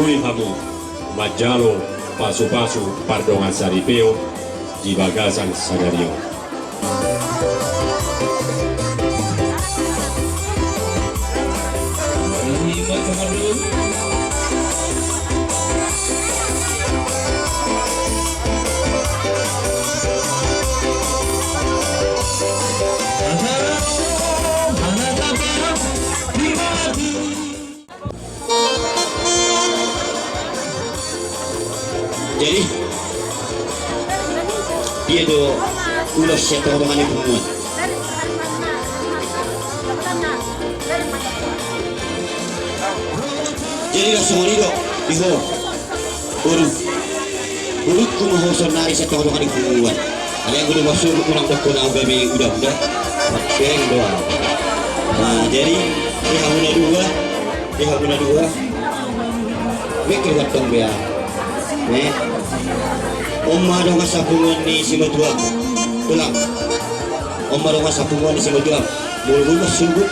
Ui hamu majalo pasu-pasu pardongan saripeo di bagasan sagario. Jadi dia tuh ulos siya to mga nipunguan. Jadi lah sumolido iho urut kumahoson nari siya to mga nipunguan. Kalian kudu masuk kurang dokter na gabi udah pereng doang. Nah jadi iha guna dua mikir watong bea. Omma dong sapungan ni si Matua tulang. Omma dong sapungan ni si Matua bulu sungguh.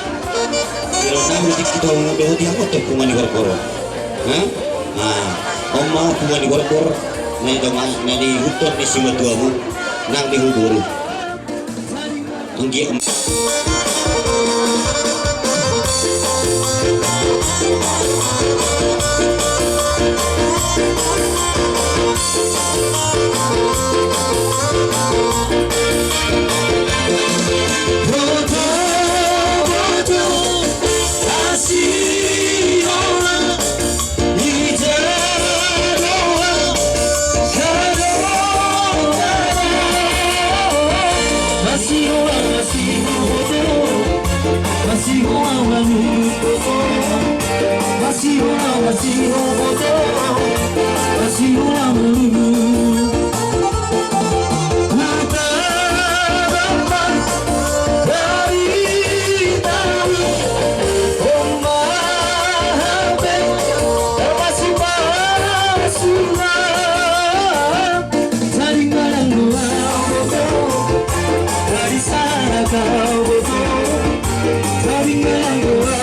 Kalau namun kita ngomong doa dia apa pungan di korporo. Omma pungan di korpor nani dong nani hutot ni si Matua mu nang di huburu. Anggi Dari sana kau betul, dari mana